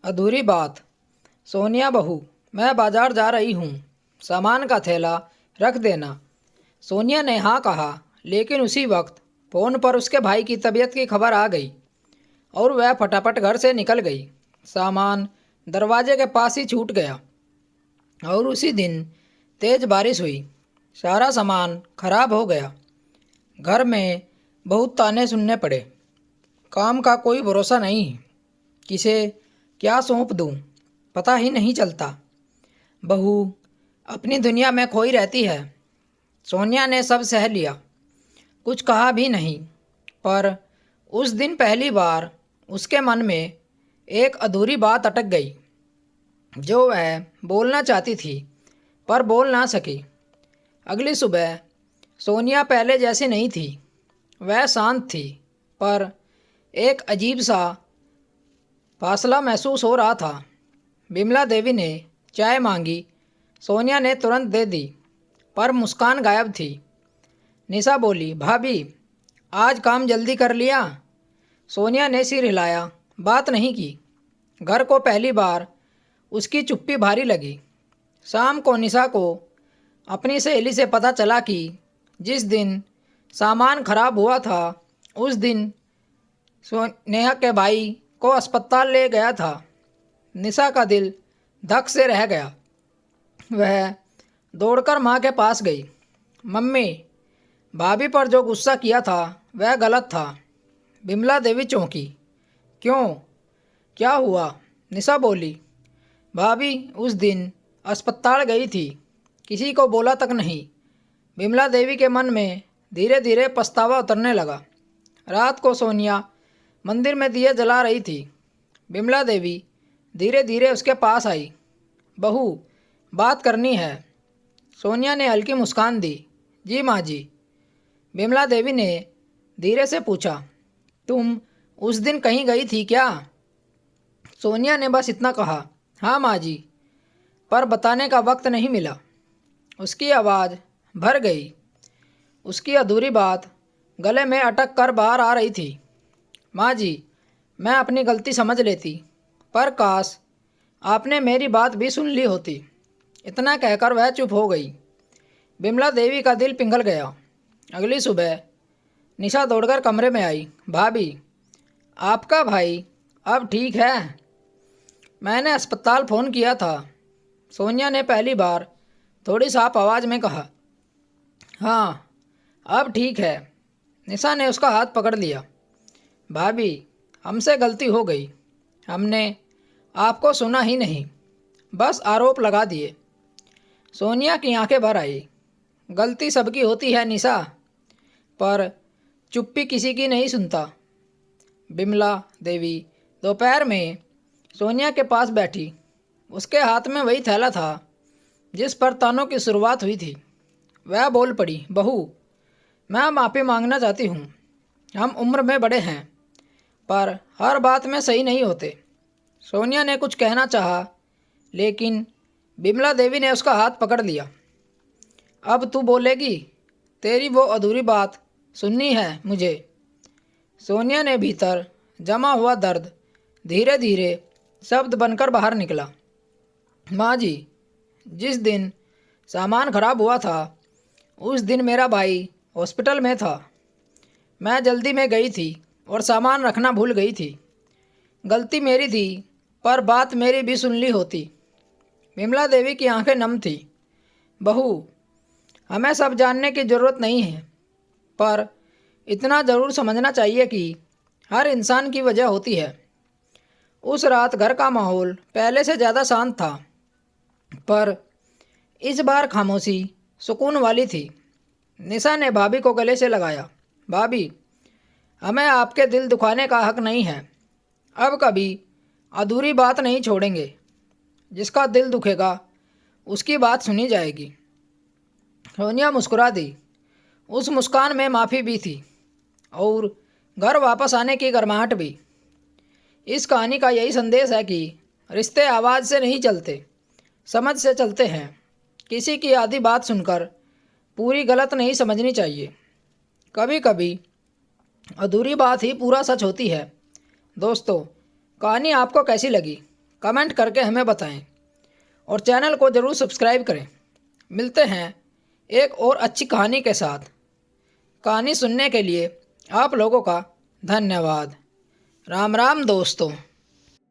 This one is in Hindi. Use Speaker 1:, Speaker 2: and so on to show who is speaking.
Speaker 1: अधूरी बात। सोनिया बहू, मैं बाजार जा रही हूँ, सामान का थैला रख देना। सोनिया ने हाँ कहा, लेकिन उसी वक्त फ़ोन पर उसके भाई की तबीयत की खबर आ गई और वह फटाफट घर से निकल गई। सामान दरवाजे के पास ही छूट गया और उसी दिन तेज बारिश हुई। सारा सामान खराब हो गया। घर में बहुत ताने सुनने पड़े। काम का कोई भरोसा नहीं, किसे क्या सौंप दूं, पता ही नहीं चलता। बहू अपनी दुनिया में खोई रहती है। सोनिया ने सब सह लिया, कुछ कहा भी नहीं। पर उस दिन पहली बार उसके मन में एक अधूरी बात अटक गई, जो वह बोलना चाहती थी पर बोल ना सकी। अगली सुबह सोनिया पहले जैसी नहीं थी। वह शांत थी, पर एक अजीब सा फासला महसूस हो रहा था। बिमला देवी ने चाय मांगी। सोनिया ने तुरंत दे दी, पर मुस्कान गायब थी। निशा बोली, भाभी आज काम जल्दी कर लिया? सोनिया ने सिर हिलाया, बात नहीं की। घर को पहली बार उसकी चुप्पी भारी लगी। शाम को निशा को अपनी सहेली से पता चला कि जिस दिन सामान खराब हुआ था उस दिन नेहा के भाई को अस्पताल ले गया था। निशा का दिल धक से रह गया। वह दौड़कर माँ के पास गई। मम्मी, भाभी पर जो गुस्सा किया था वह गलत था। बिमला देवी चौंकी। क्यों, क्या हुआ? निशा बोली, भाभी उस दिन अस्पताल गई थी, किसी को बोला तक नहीं। बिमला देवी के मन में धीरे धीरे पछतावा उतरने लगा। रात को सोनिया मंदिर में दिए जला रही थी। बिमला देवी धीरे धीरे उसके पास आई। बहू, बात करनी है। सोनिया ने हल्की मुस्कान दी। जी माँ जी। बिमला देवी ने धीरे से पूछा, तुम उस दिन कहीं गई थी क्या? सोनिया ने बस इतना कहा, हाँ माँ जी, पर बताने का वक्त नहीं मिला। उसकी आवाज़ भर गई। उसकी अधूरी बात गले में अटक कर बाहर आ रही थी। माँ जी, मैं अपनी गलती समझ लेती, पर काश आपने मेरी बात भी सुन ली होती। इतना कहकर वह चुप हो गई। बिमला देवी का दिल पिघल गया। अगली सुबह निशा दौड़कर कमरे में आई। भाभी, आपका भाई अब ठीक है? मैंने अस्पताल फ़ोन किया था। सोनिया ने पहली बार थोड़ी साफ आवाज़ में कहा। हाँ, अब ठीक है। निशा ने उसका हाथ पकड़ लिया। भाभी, हमसे गलती हो गई। हमने आपको सुना ही नहीं, बस आरोप लगा दिए। सोनिया की आंखें भर आई। गलती सबकी होती है निशा, पर चुप्पी किसी की नहीं सुनता। बिमला देवी दोपहर में सोनिया के पास बैठी। उसके हाथ में वही थैला था जिस पर तानों की शुरुआत हुई थी। वह बोल पड़ी, बहू, मैं माफ़ी मांगना चाहती हूँ। हम उम्र में बड़े हैं, पर हर बात में सही नहीं होते। सोनिया ने कुछ कहना चाहा, लेकिन बिमला देवी ने उसका हाथ पकड़ लिया। अब तू बोलेगी? तेरी वो अधूरी बात सुननी है मुझे। सोनिया ने भीतर जमा हुआ दर्द धीरे धीरे शब्द बनकर बाहर निकला। माँ जी, जिस दिन सामान खराब हुआ था उस दिन मेरा भाई हॉस्पिटल में था। मैं जल्दी में गई थी और सामान रखना भूल गई थी। गलती मेरी थी, पर बात मेरी भी सुन ली होती। विमला देवी की आंखें नम थी। बहू, हमें सब जानने की ज़रूरत नहीं है, पर इतना ज़रूर समझना चाहिए कि हर इंसान की वजह होती है। उस रात घर का माहौल पहले से ज़्यादा शांत था, पर इस बार खामोशी सुकून वाली थी। निशा ने भाभी को गले से लगाया। भाभी, हमें आपके दिल दुखाने का हक नहीं है। अब कभी अधूरी बात नहीं छोड़ेंगे। जिसका दिल दुखेगा उसकी बात सुनी जाएगी। सोनिया मुस्कुरा दी। उस मुस्कान में माफ़ी भी थी और घर वापस आने की गर्माहट भी। इस कहानी का यही संदेश है कि रिश्ते आवाज़ से नहीं चलते, समझ से चलते हैं। किसी की आधी बात सुनकर पूरी गलत नहीं समझनी चाहिए। कभी कभी अधूरी बात ही पूरा सच होती है। दोस्तों, कहानी आपको कैसी लगी कमेंट करके हमें बताएं और चैनल को ज़रूर सब्सक्राइब करें। मिलते हैं एक और अच्छी कहानी के साथ। कहानी सुनने के लिए आप लोगों का धन्यवाद। राम राम दोस्तों।